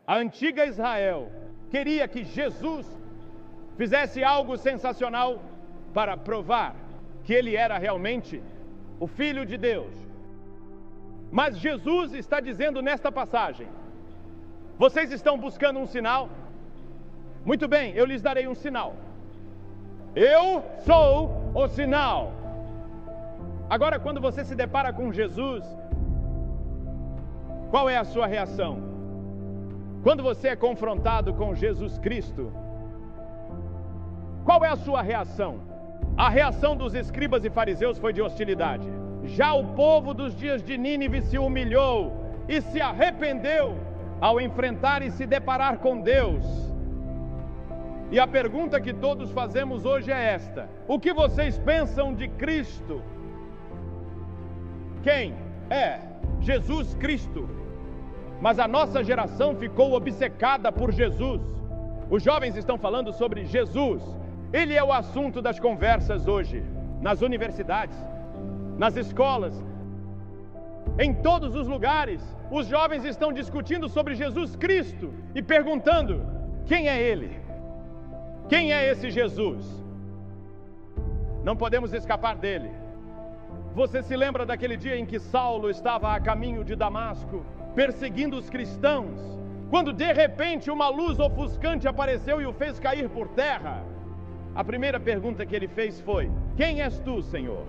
A antiga Israel queria que Jesus fizesse algo sensacional para provar que ele era realmente o Filho de Deus. Mas Jesus está dizendo nesta passagem: vocês estão buscando um sinal? Muito bem, eu lhes darei um sinal. Eu sou o sinal. Agora, quando você se depara com Jesus, qual é a sua reação? Quando você é confrontado com Jesus Cristo, qual é a sua reação? A reação dos escribas e fariseus foi de hostilidade. Já o povo dos dias de Nínive se humilhou e se arrependeu ao enfrentar e se deparar com Deus. E a pergunta que todos fazemos hoje é esta: o que vocês pensam de Cristo? Quem é Jesus Cristo? Mas a nossa geração ficou obcecada por Jesus. Os jovens estão falando sobre Jesus. Ele é o assunto das conversas hoje, nas universidades, nas escolas, em todos os lugares. Os jovens estão discutindo sobre Jesus Cristo e perguntando: quem é Ele? Quem é esse Jesus? Não podemos escapar dele. Você se lembra daquele dia em que Saulo estava a caminho de Damasco, perseguindo os cristãos, quando de repente uma luz ofuscante apareceu e o fez cair por terra? A primeira pergunta que ele fez foi: quem és tu, Senhor?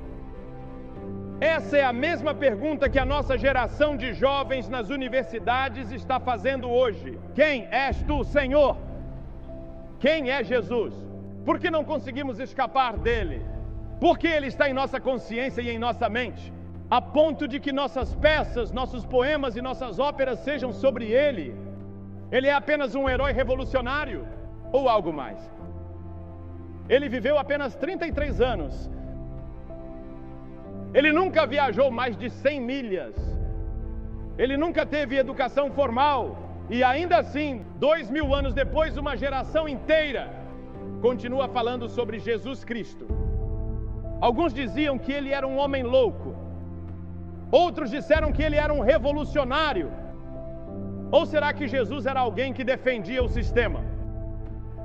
Essa é a mesma pergunta que a nossa geração de jovens nas universidades está fazendo hoje. Quem és tu, Senhor? Quem é Jesus? Por que não conseguimos escapar dele? Porque ele está em nossa consciência e em nossa mente, a ponto de que nossas peças, nossos poemas e nossas óperas sejam sobre ele. Ele é apenas um herói revolucionário ou algo mais? Ele viveu apenas 33 anos. Ele nunca viajou mais de 100 milhas. Ele nunca teve educação formal. E ainda assim, 2000 anos depois, uma geração inteira continua falando sobre Jesus Cristo. Alguns diziam que ele era um homem louco. Outros disseram que ele era um revolucionário. Ou será que Jesus era alguém que defendia o sistema?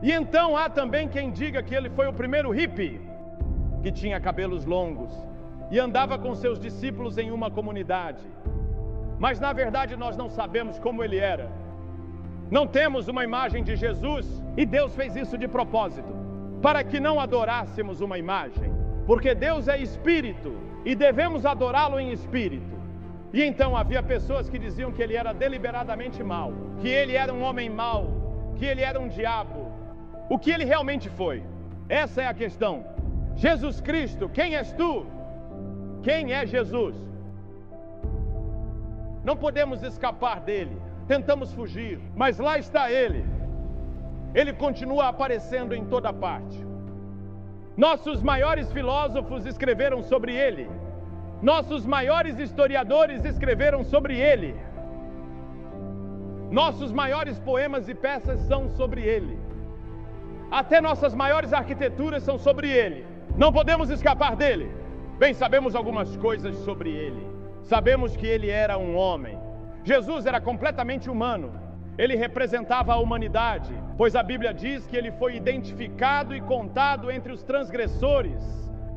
E então há também quem diga que ele foi o primeiro hippie, que tinha cabelos longos e andava com seus discípulos em uma comunidade. Mas na verdade nós não sabemos como ele era. Não temos uma imagem de Jesus, e Deus fez isso de propósito, para que não adorássemos uma imagem, porque Deus é espírito e devemos adorá-lo em espírito. E então havia pessoas que diziam que ele era deliberadamente mau, que ele era um homem mau, que ele era um diabo. O que ele realmente foi? Essa é a questão. Jesus Cristo, quem és tu? Quem é Jesus? Não podemos escapar dele. Tentamos fugir, mas lá está ele. Ele continua aparecendo em toda parte. Nossos maiores filósofos escreveram sobre ele. Nossos maiores historiadores escreveram sobre ele. Nossos maiores poemas e peças são sobre ele. Até nossas maiores arquiteturas são sobre ele. Não podemos escapar dele. Bem, sabemos algumas coisas sobre ele. Sabemos que ele era um homem. Jesus era completamente humano. Ele representava a humanidade, pois a Bíblia diz que ele foi identificado e contado entre os transgressores.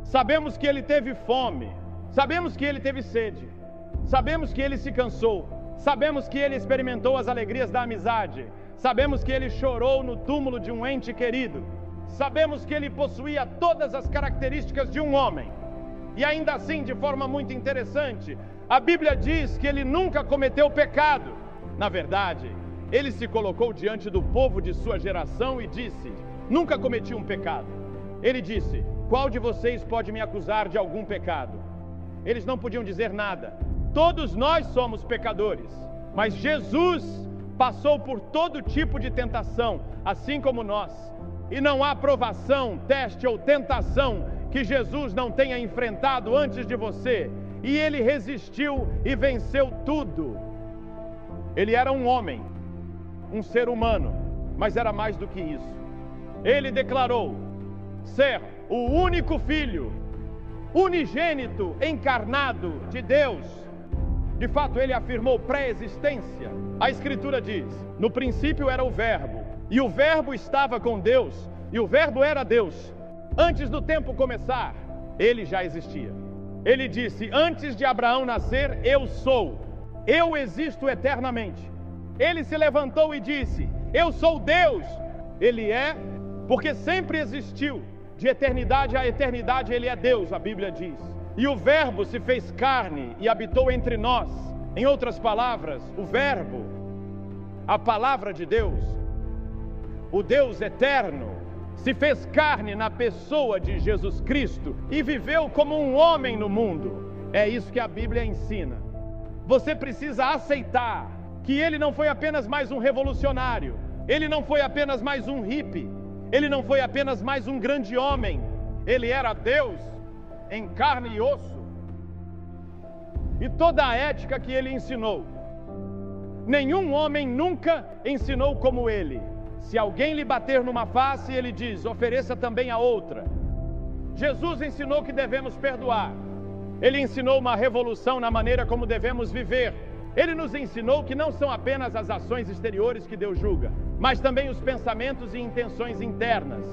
Sabemos que ele teve fome. Sabemos que ele teve sede. Sabemos que ele se cansou. Sabemos que ele experimentou as alegrias da amizade. Sabemos que ele chorou no túmulo de um ente querido. Sabemos que ele possuía todas as características de um homem. E ainda assim, de forma muito interessante, a Bíblia diz que ele nunca cometeu pecado. Na verdade, ele se colocou diante do povo de sua geração e disse: nunca cometi um pecado. Ele disse: qual de vocês pode me acusar de algum pecado? Eles não podiam dizer nada. Todos nós somos pecadores. Mas Jesus passou por todo tipo de tentação, assim como nós. E não há provação, teste ou tentação que Jesus não tenha enfrentado antes de você. E ele resistiu e venceu tudo. Ele era um homem, um ser humano, mas era mais do que isso. Ele declarou ser o único filho, unigênito, encarnado de Deus. De fato, ele afirmou pré-existência. A Escritura diz: no princípio era o Verbo, e o Verbo estava com Deus, e o Verbo era Deus. Antes do tempo começar, ele já existia. Ele disse: antes de Abraão nascer, eu sou. Eu existo eternamente. Ele se levantou e disse: eu sou Deus. Ele é, porque sempre existiu. De eternidade a eternidade ele é Deus, a Bíblia diz. E o Verbo se fez carne e habitou entre nós. Em outras palavras, o Verbo, a palavra de Deus, o Deus eterno, se fez carne na pessoa de Jesus Cristo e viveu como um homem no mundo. É isso que a Bíblia ensina. Você precisa aceitar que ele não foi apenas mais um revolucionário, ele não foi apenas mais um hippie, ele não foi apenas mais um grande homem, ele era Deus em carne e osso. E toda a ética que ele ensinou, nenhum homem nunca ensinou como ele. Se alguém lhe bater numa face, ele diz: ofereça também a outra. Jesus ensinou que devemos perdoar. Ele ensinou uma revolução na maneira como devemos viver. Ele nos ensinou que não são apenas as ações exteriores que Deus julga, mas também os pensamentos e intenções internas.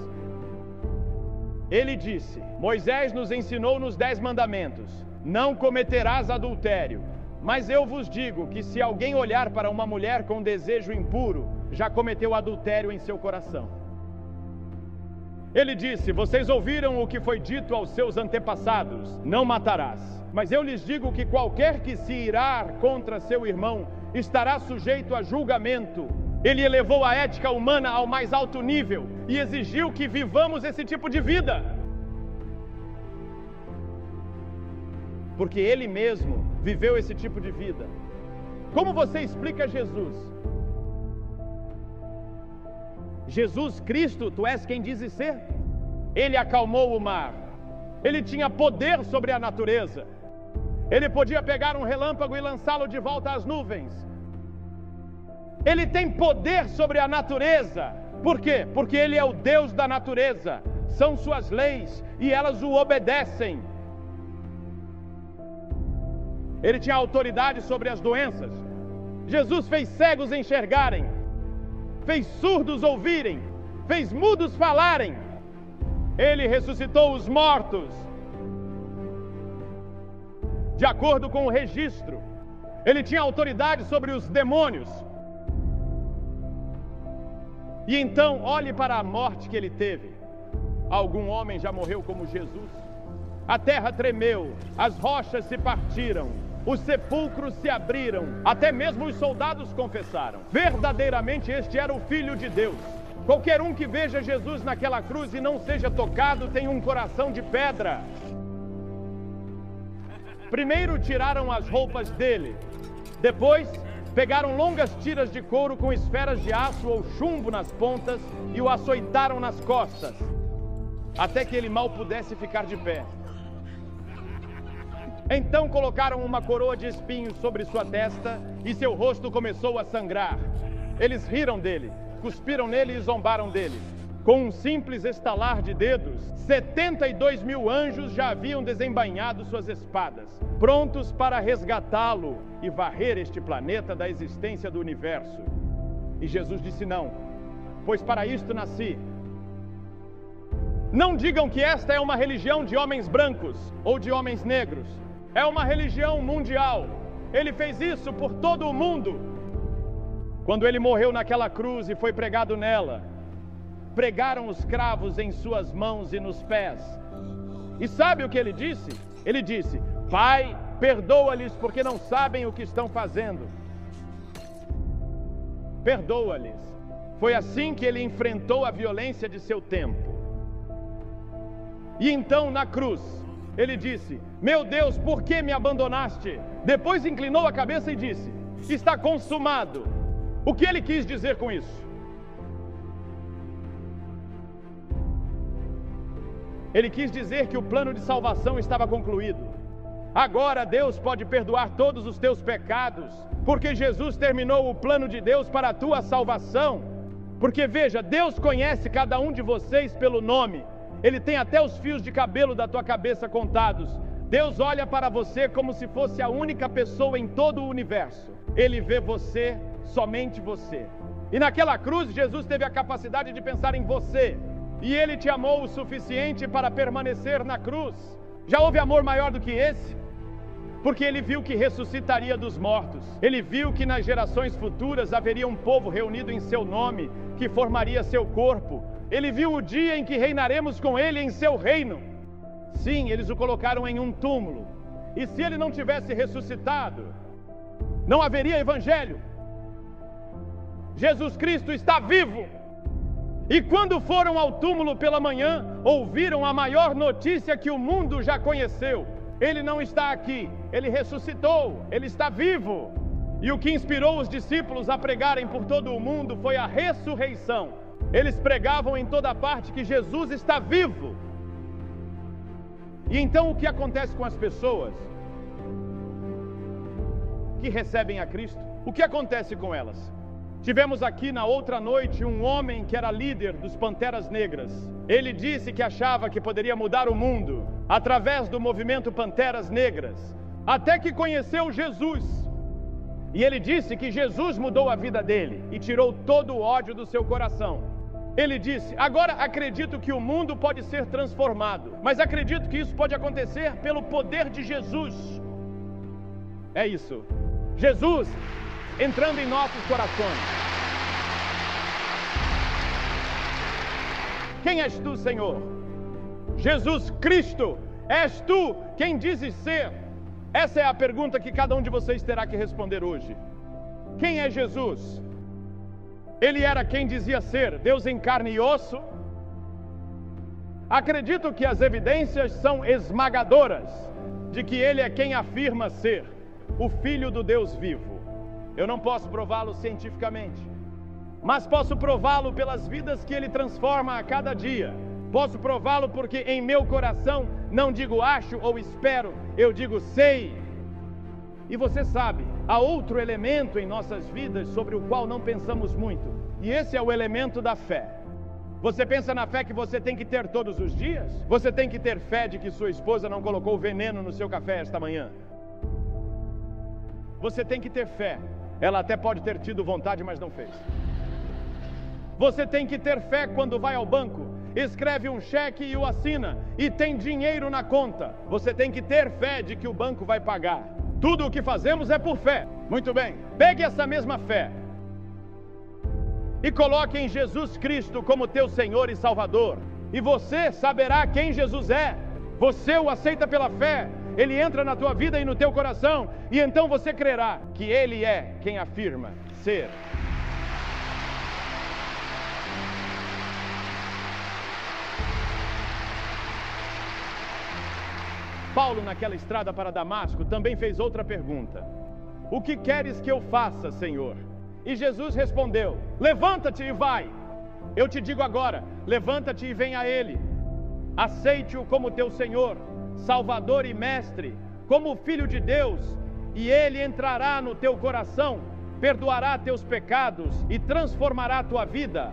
Ele disse: Moisés nos ensinou nos 10 mandamentos: não cometerás adultério. Mas eu vos digo que se alguém olhar para uma mulher com desejo impuro, já cometeu adultério em seu coração. Ele disse: vocês ouviram o que foi dito aos seus antepassados: não matarás. Mas eu lhes digo que qualquer que se irar contra seu irmão estará sujeito a julgamento. Ele elevou a ética humana ao mais alto nível e exigiu que vivamos esse tipo de vida, porque ele mesmo viveu esse tipo de vida. Como você explica Jesus? Jesus Cristo, tu és quem dizes ser? Ele acalmou o mar. Ele tinha poder sobre a natureza. Ele podia pegar um relâmpago e lançá-lo de volta às nuvens. Ele tem poder sobre a natureza. Por quê? Porque ele é o Deus da natureza. São suas leis e elas o obedecem. Ele tinha autoridade sobre as doenças. Jesus fez cegos enxergarem, fez surdos ouvirem, fez mudos falarem. Ele ressuscitou os mortos. De acordo com o registro, ele tinha autoridade sobre os demônios. E então, olhe para a morte que ele teve. Algum homem já morreu como Jesus? A terra tremeu, as rochas se partiram, os sepulcros se abriram, até mesmo os soldados confessaram: verdadeiramente este era o Filho de Deus. Qualquer um que veja Jesus naquela cruz e não seja tocado tem um coração de pedra. Primeiro tiraram as roupas dele, depois pegaram longas tiras de couro com esferas de aço ou chumbo nas pontas e o açoitaram nas costas, até que ele mal pudesse ficar de pé. Então colocaram uma coroa de espinhos sobre sua testa e seu rosto começou a sangrar. Eles riram dele, cuspiram nele e zombaram dele. Com um simples estalar de dedos, 72 mil anjos já haviam desembainhado suas espadas, prontos para resgatá-lo e varrer este planeta da existência do universo. E Jesus disse: não, pois para isto nasci. Não digam que esta é uma religião de homens brancos ou de homens negros. É uma religião mundial. Ele fez isso por todo o mundo. Quando ele morreu naquela cruz e foi pregado nela, pregaram os cravos em suas mãos e nos pés. E sabe o que ele disse? Ele disse: Pai, perdoa-lhes porque não sabem o que estão fazendo. Perdoa-lhes. Foi assim que ele enfrentou a violência de seu tempo. E então na cruz, ele disse: meu Deus, por que me abandonaste? Depois inclinou a cabeça e disse: está consumado. O que ele quis dizer com isso? Ele quis dizer que o plano de salvação estava concluído. Agora Deus pode perdoar todos os teus pecados, porque Jesus terminou o plano de Deus para a tua salvação. Porque veja, Deus conhece cada um de vocês pelo nome. Ele tem até os fios de cabelo da tua cabeça contados. Deus olha para você como se fosse a única pessoa em todo o universo. Ele vê você somente você. E naquela cruz, Jesus teve a capacidade de pensar em você. E Ele te amou o suficiente para permanecer na cruz. Já houve amor maior do que esse? Porque Ele viu que ressuscitaria dos mortos. Ele viu que nas gerações futuras haveria um povo reunido em seu nome, que formaria seu corpo. Ele viu o dia em que reinaremos com Ele em seu reino. Sim, eles o colocaram em um túmulo. E se Ele não tivesse ressuscitado, não haveria evangelho. Jesus Cristo está vivo. E quando foram ao túmulo pela manhã, ouviram a maior notícia que o mundo já conheceu. Ele não está aqui, Ele ressuscitou, Ele está vivo. E o que inspirou os discípulos a pregarem por todo o mundo foi a ressurreição. Eles pregavam em toda parte que Jesus está vivo. E então o que acontece com as pessoas que recebem a Cristo? O que acontece com elas? Tivemos aqui na outra noite um homem que era líder dos Panteras Negras. Ele disse que achava que poderia mudar o mundo através do movimento Panteras Negras, até que conheceu Jesus. E ele disse que Jesus mudou a vida dele e tirou todo o ódio do seu coração. Ele disse: agora acredito que o mundo pode ser transformado, mas acredito que isso pode acontecer pelo poder de Jesus. É isso. Jesus entrando em nossos corações. Quem és tu, Senhor? Jesus Cristo, és tu quem dizes ser? Essa é a pergunta que cada um de vocês terá que responder hoje. Quem é Jesus? Ele era quem dizia ser, Deus em carne e osso? Acredito que as evidências são esmagadoras de que Ele é quem afirma ser o Filho do Deus vivo. Eu não posso prová-lo cientificamente, mas posso prová-lo pelas vidas que Ele transforma a cada dia. Posso prová-lo porque em meu coração não digo acho ou espero, eu digo sei. E você sabe, há outro elemento em nossas vidas sobre o qual não pensamos muito, e esse é o elemento da fé. Você pensa na fé que você tem que ter todos os dias? Você tem que ter fé de que sua esposa não colocou veneno no seu café esta manhã. Você tem que ter fé. Ela até pode ter tido vontade, mas não fez. Você tem que ter fé quando vai ao banco, escreve um cheque e o assina, e tem dinheiro na conta. Você tem que ter fé de que o banco vai pagar. Tudo o que fazemos é por fé. Muito bem, pegue essa mesma fé e coloque em Jesus Cristo como teu Senhor e Salvador, e você saberá quem Jesus é. Você o aceita pela fé, Ele entra na tua vida e no teu coração, e então você crerá que Ele é quem afirma ser. Paulo, naquela estrada para Damasco, também fez outra pergunta: o que queres que eu faça, Senhor? E Jesus respondeu: levanta-te e vai. Eu te digo agora, levanta-te e vem a Ele. Aceite-o como teu Senhor, Salvador e Mestre, como Filho de Deus, e Ele entrará no teu coração, perdoará teus pecados e transformará a tua vida.